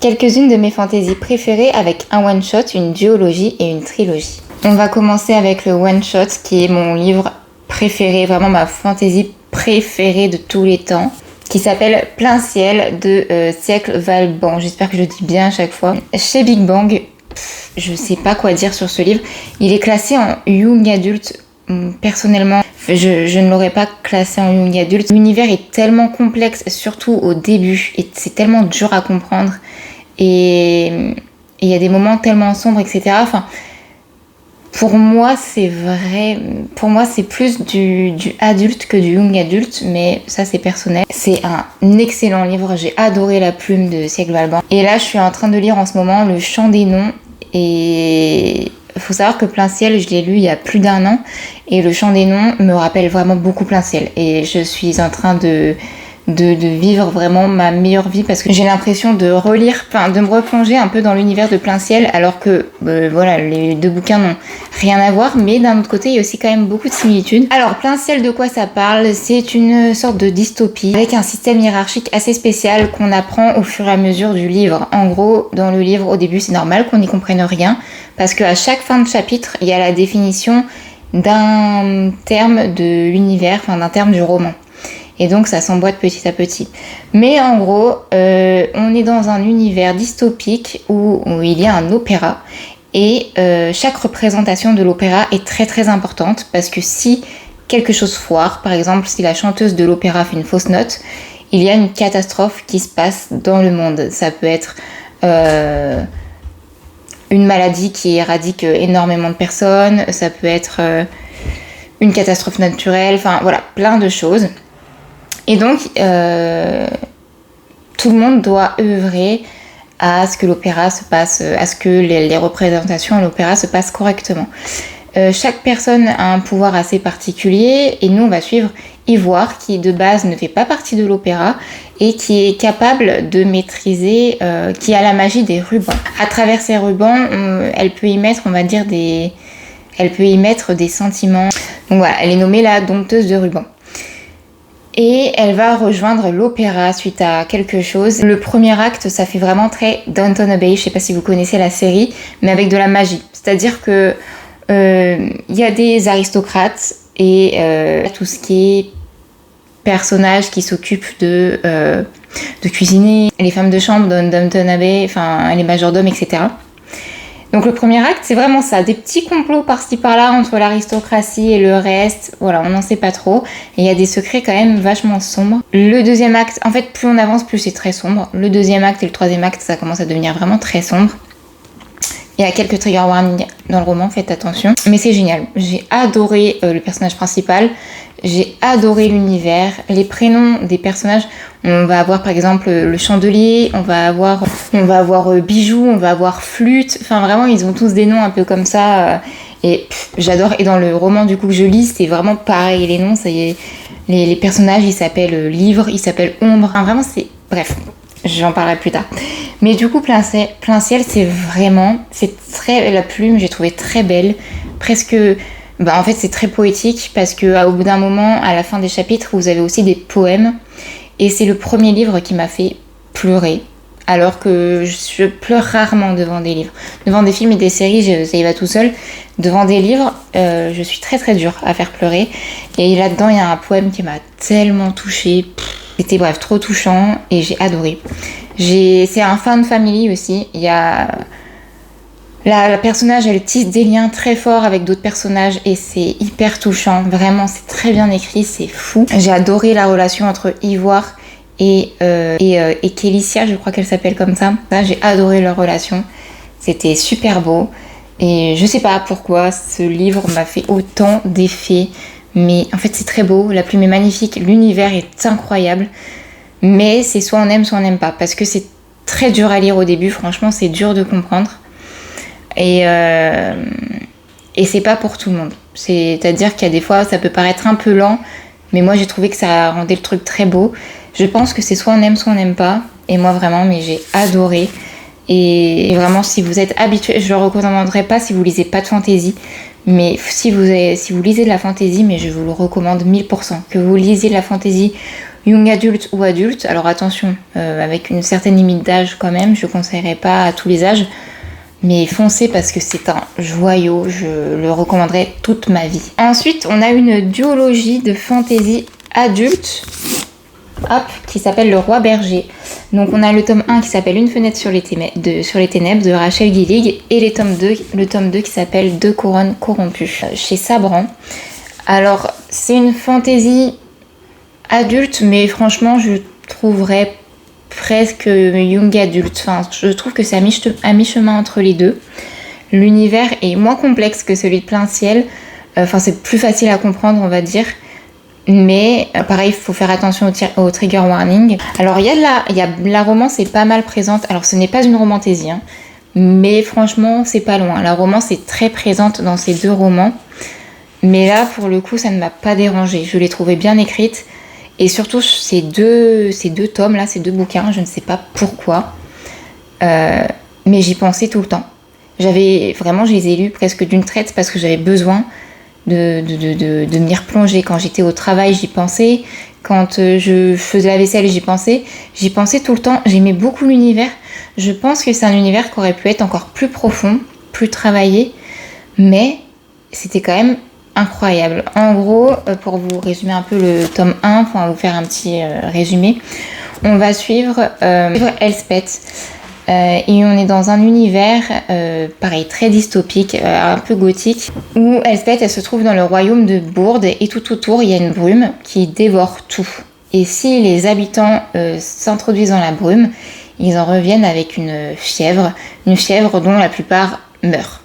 Quelques-unes de mes fantaisies préférées avec un one-shot, une duologie et une trilogie. On va commencer avec le one-shot qui est mon livre préféré, vraiment ma fantaisie préférée de tous les temps, qui s'appelle Plein ciel de Siècle Valban. J'espère que je le dis bien à chaque fois. Chez Big Bang, je sais pas quoi dire sur ce livre. Il est classé en young adulte. Personnellement, je ne l'aurais pas classé en young adulte. L'univers est tellement complexe, surtout au début, et c'est tellement dur à comprendre. Et il y a des moments tellement sombres, etc. Enfin, pour moi, c'est plus du adulte que du young adulte, mais ça, c'est personnel. C'est un excellent livre. J'ai adoré La Plume de Siècle Valban. Et là, je suis en train de lire en ce moment Le Chant des Noms. Et il faut savoir que Plein ciel, je l'ai lu il y a plus d'1 an. Et Le Chant des Noms me rappelle vraiment beaucoup Plein ciel. Et je suis en train de vivre vraiment ma meilleure vie parce que j'ai l'impression de de me replonger un peu dans l'univers de Plein ciel alors que voilà, les deux bouquins n'ont rien à voir, mais d'un autre côté il y a aussi quand même beaucoup de similitudes. Alors Plein ciel, de quoi ça parle? C'est une sorte de dystopie avec un système hiérarchique assez spécial qu'on apprend au fur et à mesure du livre. En gros, dans le livre, au début c'est normal qu'on n'y comprenne rien parce qu'à chaque fin de chapitre il y a la définition d'un terme de l'univers, enfin d'un terme du roman. Et donc ça s'emboîte petit à petit. Mais en gros, on est dans un univers dystopique où il y a un opéra. Et chaque représentation de l'opéra est très très importante. Parce que si quelque chose foire, par exemple si la chanteuse de l'opéra fait une fausse note, il y a une catastrophe qui se passe dans le monde. Ça peut être une maladie qui éradique énormément de personnes. Ça peut être une catastrophe naturelle. Enfin voilà, plein de choses. Et donc, tout le monde doit œuvrer à ce que l'opéra se passe, à ce que les représentations à l'opéra se passent correctement. Chaque personne a un pouvoir assez particulier et nous, on va suivre Ivoire, qui de base ne fait pas partie de l'opéra et qui est capable de maîtriser, qui a la magie des rubans. À travers ces rubans, elle peut y mettre, on va dire, des sentiments. Donc voilà, elle est nommée la dompteuse de rubans. Et elle va rejoindre l'opéra suite à quelque chose. Le premier acte, ça fait vraiment très Downton Abbey, je sais pas si vous connaissez la série, mais avec de la magie. C'est-à-dire que y a des aristocrates et tout ce qui est personnages qui s'occupent de cuisiner, les femmes de chambre dans Downton Abbey, enfin les majordomes, etc. Donc le premier acte, c'est vraiment ça, des petits complots par-ci par-là entre l'aristocratie et le reste, voilà, on n'en sait pas trop, et il y a des secrets quand même vachement sombres. Le deuxième acte, en fait, plus on avance, plus c'est très sombre. Le deuxième acte et le troisième acte, ça commence à devenir vraiment très sombre. Il y a quelques trigger warnings dans le roman, faites attention. Mais c'est génial, j'ai adoré le personnage principal, j'ai adoré l'univers, les prénoms des personnages. On va avoir par exemple le chandelier, on va avoir bijou, on va avoir flûte. Enfin vraiment, ils ont tous des noms un peu comme ça. Et j'adore. Et dans le roman du coup que je lis, c'est vraiment pareil. Les noms, ça y est, les personnages, ils s'appellent livre, ils s'appellent ombre. Enfin, vraiment, c'est... Bref, j'en parlerai plus tard. Mais du coup, Plein ciel, c'est très... La plume, j'ai trouvé très belle. Presque... en fait, c'est très poétique parce qu'au bout d'un moment, à la fin des chapitres, vous avez aussi des poèmes. Et c'est le premier livre qui m'a fait pleurer. Alors que je pleure rarement devant des livres. Devant des films et des séries, ça y va tout seul. Devant des livres, je suis très très dure à faire pleurer. Et là-dedans, il y a un poème qui m'a tellement touchée. C'était bref, trop touchant et j'ai adoré. C'est un fan family aussi. Il y a... La personnage, elle tisse des liens très forts avec d'autres personnages et c'est hyper touchant. Vraiment, c'est très bien écrit, c'est fou. J'ai adoré la relation entre Ivoire et Kélicia, je crois qu'elle s'appelle comme ça. J'ai adoré leur relation. C'était super beau. Et je sais pas pourquoi ce livre m'a fait autant d'effets. Mais en fait, c'est très beau. La plume est magnifique. L'univers est incroyable. Mais c'est soit on aime, soit on n'aime pas. Parce que c'est très dur à lire au début. Franchement, c'est dur de comprendre. Et c'est pas pour tout le monde. C'est-à-dire qu'il y a des fois, ça peut paraître un peu lent, mais moi j'ai trouvé que ça rendait le truc très beau. Je pense que c'est soit on aime, soit on n'aime pas. Et moi vraiment, mais j'ai adoré. Et vraiment, si vous êtes habitué, je le recommanderais pas si vous lisez pas de fantasy. Mais si vous lisez de la fantasy, mais je vous le recommande 1000%. Que vous lisiez de la fantasy young adulte ou adulte. Alors attention, avec une certaine limite d'âge quand même, je ne conseillerais pas à tous les âges. Mais foncez parce que c'est un joyau, je le recommanderais toute ma vie. Ensuite, on a une duologie de fantasy adulte, qui s'appelle Le Roi Berger. Donc on a le tome 1 qui s'appelle Une fenêtre sur les ténèbres de Rachel Gillig et le tome 2 qui s'appelle Deux couronnes corrompues chez Sabran. Alors c'est une fantasy adulte, mais franchement je trouverais presque young adulte. Enfin, je trouve que c'est à mi-chemin entre les deux. L'univers est moins complexe que celui de Plein Ciel. Enfin, c'est plus facile à comprendre, on va dire. Mais pareil, il faut faire attention au trigger warning. Alors, la romance est pas mal présente. Alors, ce n'est pas une romantaisie, hein, mais franchement, c'est pas loin. La romance est très présente dans ces deux romans. Mais là, pour le coup, ça ne m'a pas dérangée. Je l'ai trouvée bien écrite. Et surtout, ces deux tomes là, ces deux bouquins, je ne sais pas pourquoi, mais j'y pensais tout le temps. Je les ai lus presque d'une traite parce que j'avais besoin de m'y replonger. Quand j'étais au travail, j'y pensais. Quand je faisais la vaisselle, j'y pensais tout le temps. J'aimais beaucoup l'univers. Je pense que c'est un univers qui aurait pu être encore plus profond, plus travaillé, mais c'était quand même incroyable. En gros, pour vous résumer un peu le tome 1, pour vous faire un petit résumé, on va suivre Elspeth et on est dans un univers pareil, très dystopique, un peu gothique, où Elspeth elle se trouve dans le royaume de Bourde et tout autour il y a une brume qui dévore tout. Et si les habitants s'introduisent dans la brume, ils en reviennent avec une fièvre dont la plupart meurent.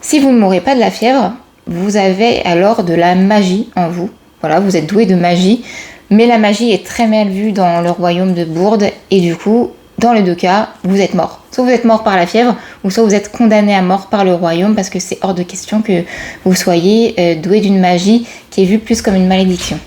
Si vous ne mourrez pas de la fièvre, vous avez alors de la magie en vous. Voilà, vous êtes doué de magie, mais la magie est très mal vue dans le royaume de Bourde et du coup, dans les deux cas, vous êtes mort. Soit vous êtes mort par la fièvre, ou soit vous êtes condamné à mort par le royaume parce que c'est hors de question que vous soyez doué d'une magie qui est vue plus comme une malédiction.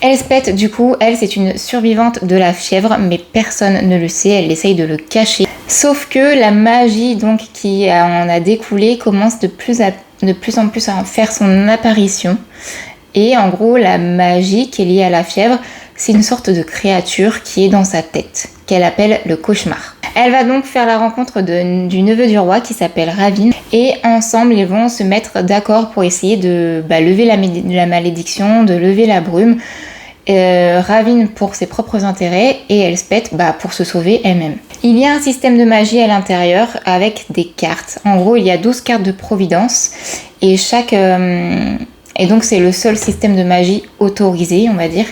Elspeth, du coup, elle, c'est une survivante de la fièvre, mais personne ne le sait, elle essaye de le cacher. Sauf que la magie donc qui en a découlé commence de plus en plus à faire son apparition. Et en gros, la magie qui est liée à la fièvre, c'est une sorte de créature qui est dans sa tête, qu'elle appelle le cauchemar. Elle va donc faire la rencontre du neveu du roi qui s'appelle Ravin. Et ensemble, ils vont se mettre d'accord pour essayer de lever la malédiction, de lever la brume. Ravin pour ses propres intérêts et Elspeth pour se sauver elle-même. Il y a un système de magie à l'intérieur avec des cartes. En gros, il y a 12 cartes de providence et et donc c'est le seul système de magie autorisé, on va dire.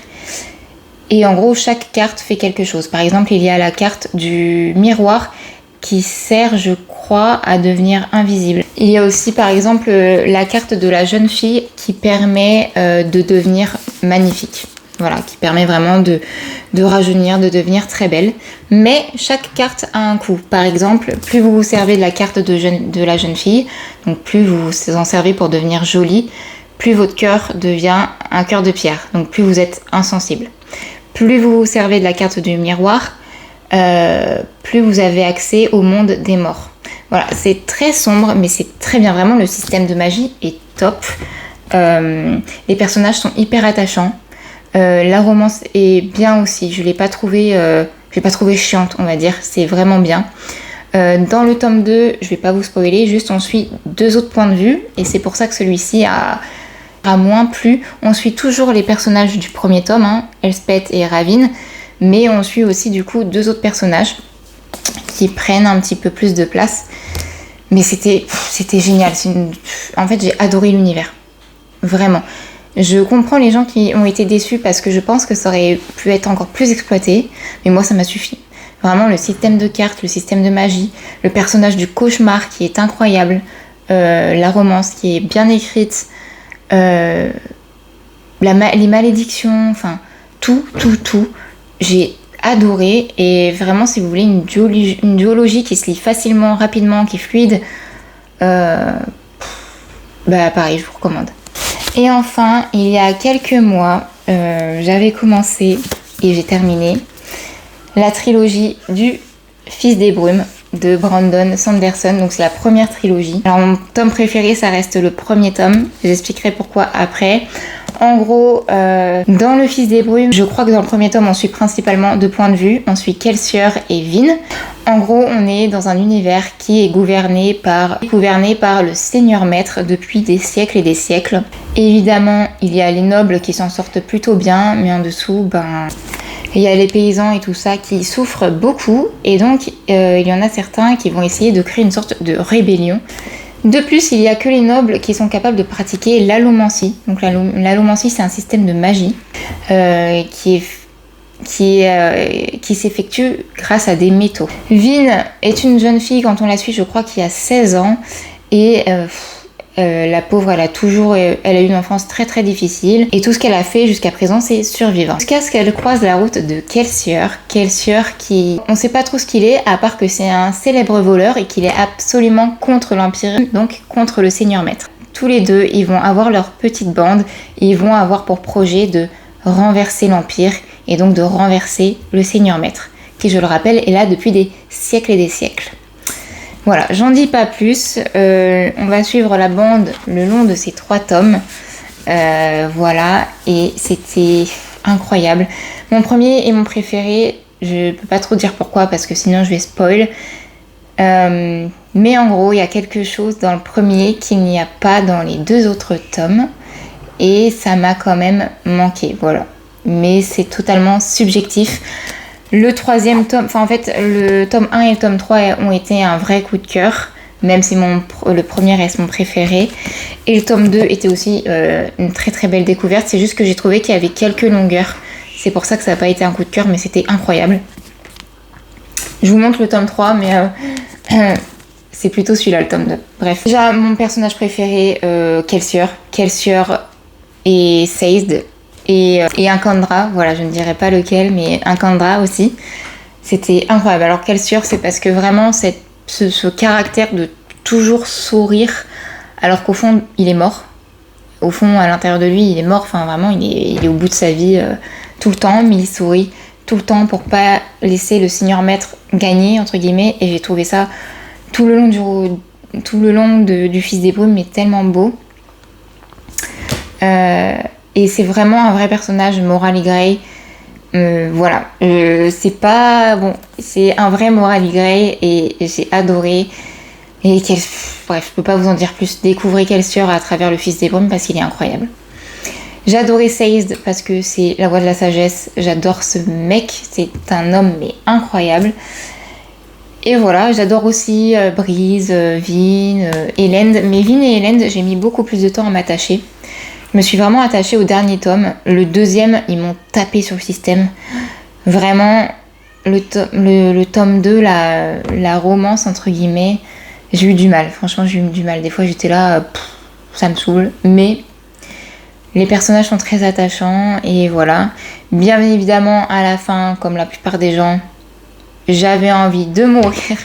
Et en gros, chaque carte fait quelque chose. Par exemple, il y a la carte du miroir qui sert, je crois, à devenir invisible. Il y a aussi, par exemple, la carte de la jeune fille qui permet de devenir magnifique. Voilà, qui permet vraiment de rajeunir, de devenir très belle. Mais chaque carte a un coût. Par exemple, plus vous vous servez de la carte de la jeune fille, donc plus vous vous en servez pour devenir jolie, plus votre cœur devient un cœur de pierre. Donc plus vous êtes insensible. Plus vous vous servez de la carte du miroir, plus vous avez accès au monde des morts. Voilà, c'est très sombre, mais c'est très bien. Vraiment, le système de magie est top. Les personnages sont hyper attachants. La romance est bien aussi. Je l'ai pas trouvée chiante, on va dire. C'est vraiment bien. Dans le tome 2, je vais pas vous spoiler, juste on suit 2 autres points de vue et c'est pour ça que celui-ci a moins plu. On suit toujours les personnages du premier tome, Elspeth et Ravin, mais on suit aussi du coup 2 autres personnages qui prennent un petit peu plus de place. Mais c'était génial. En fait, j'ai adoré l'univers. Vraiment. Je comprends les gens qui ont été déçus parce que je pense que ça aurait pu être encore plus exploité, mais moi ça m'a suffi. Vraiment, le système de cartes, le système de magie, le personnage du cauchemar qui est incroyable, la romance qui est bien écrite, les malédictions, enfin tout. J'ai adoré et vraiment si vous voulez une duologie qui se lit facilement, rapidement, qui est fluide, pareil, je vous recommande. Et enfin, il y a quelques mois, j'avais commencé et j'ai terminé la trilogie du Fils des Brumes de Brandon Sanderson. Donc c'est la première trilogie. Alors mon tome préféré, ça reste le premier tome. Je vous expliquerai pourquoi après. En gros, dans Le Fils des Brumes, je crois que dans le premier tome, on suit principalement deux points de vue. On suit Kelsier et Vin. En gros, on est dans un univers qui est gouverné par le Seigneur Maître depuis des siècles et des siècles. Évidemment, il y a les nobles qui s'en sortent plutôt bien, mais en dessous, il y a les paysans et tout ça qui souffrent beaucoup. Et donc, il y en a certains qui vont essayer de créer une sorte de rébellion. De plus, il n'y a que les nobles qui sont capables de pratiquer l'allomancie. Donc l'allomancie, c'est un système de magie qui s'effectue grâce à des métaux. Vin est une jeune fille, quand on la suit, je crois qu'il y a 16 ans. Et la pauvre, elle a eu une enfance très très difficile. Et tout ce qu'elle a fait jusqu'à présent, c'est survivre. Jusqu'à ce qu'elle croise la route de Kelsier. Kelsier qui... On sait pas trop ce qu'il est, à part que c'est un célèbre voleur et qu'il est absolument contre l'Empire, donc contre le Seigneur Maître. Tous les deux, ils vont avoir leur petite bande et ils vont avoir pour projet de renverser l'Empire et donc de renverser le Seigneur Maître, qui, je le rappelle, est là depuis des siècles et des siècles. Voilà, j'en dis pas plus. On va suivre la bande le long de ces 3 tomes. Voilà, et c'était incroyable. Mon premier et mon préféré, je peux pas trop dire pourquoi parce que sinon je vais spoil. Mais en gros, il y a quelque chose dans le premier qu'il n'y a pas dans les 2 autres tomes. Et ça m'a quand même manqué, voilà. Mais c'est totalement subjectif. Le 3e tome, enfin en fait le tome 1 et le tome 3 ont été un vrai coup de cœur, même si le premier reste mon préféré. Et le tome 2 était aussi une très très belle découverte, c'est juste que j'ai trouvé qu'il y avait quelques longueurs. C'est pour ça que ça n'a pas été un coup de cœur, mais c'était incroyable. Je vous montre le tome 3, mais c'est plutôt celui-là le tome 2. Bref. Déjà mon personnage préféré, Kelsier et Sazed. Et un Kandra, voilà, je ne dirais pas lequel, mais un Kandra aussi. C'était incroyable. Alors Kelsier, c'est parce que vraiment ce caractère de toujours sourire, alors qu'au fond, il est mort. Au fond, à l'intérieur de lui, il est mort. Enfin, vraiment, il est au bout de sa vie tout le temps, mais il sourit tout le temps pour pas laisser le Seigneur Maître gagner, entre guillemets. Et j'ai trouvé ça tout le long du Fils des Brumes, mais tellement beau. Et c'est vraiment un vrai personnage, Morally Grey. Voilà, c'est un vrai Morally Grey et j'ai adoré. Et bref, je peux pas vous en dire plus. Découvrez Kelsier à travers le Fils des Brumes parce qu'il est incroyable. J'ai adoré Sazed parce que c'est la voix de la sagesse. J'adore ce mec, c'est un homme mais incroyable. Et voilà, j'adore aussi Breeze, Vin, Elend. Mais Vin et Elend, j'ai mis beaucoup plus de temps à m'attacher. Je me suis vraiment attachée au dernier tome. Le 2e, ils m'ont tapé sur le système. Vraiment, le tome 2, la romance, entre guillemets, j'ai eu du mal. Franchement, j'ai eu du mal. Des fois, j'étais là, ça me saoule. Mais les personnages sont très attachants. Et voilà. Bien évidemment, à la fin, comme la plupart des gens, j'avais envie de mourir.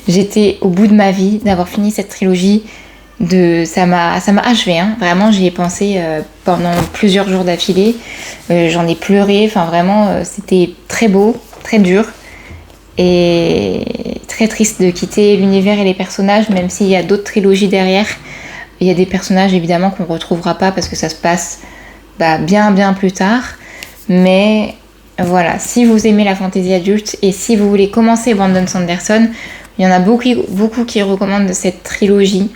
J'étais au bout de ma vie d'avoir fini cette trilogie. Ça m'a achevé, hein. Vraiment j'y ai pensé pendant plusieurs jours d'affilée, j'en ai pleuré, enfin vraiment c'était très beau, très dur et très triste de quitter l'univers et les personnages, même s'il y a d'autres trilogies derrière. Il y a des personnages évidemment qu'on ne retrouvera pas parce que ça se passe bien plus tard, mais voilà, si vous aimez la fantasy adulte et si vous voulez commencer Brandon Sanderson, il y en a beaucoup qui recommandent cette trilogie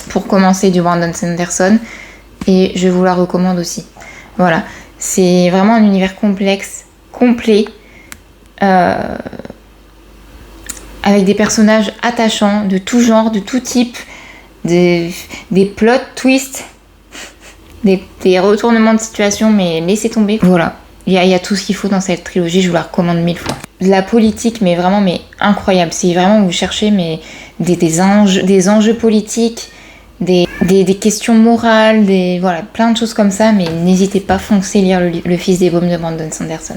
pour commencer du Brandon Sanderson et je vous la recommande aussi. Voilà, c'est vraiment un univers complexe, complet, avec des personnages attachants de tout genre, de tout type, des plot twists, des retournements de situation, mais laissez tomber. Voilà, il y a tout ce qu'il faut dans cette trilogie, je vous la recommande 1000 fois. De la politique, mais vraiment incroyable. Si vraiment vous cherchez des enjeux politiques, des questions morales, voilà, plein de choses comme ça, mais n'hésitez pas, foncez lire le Fils des Brumes de Brandon Sanderson.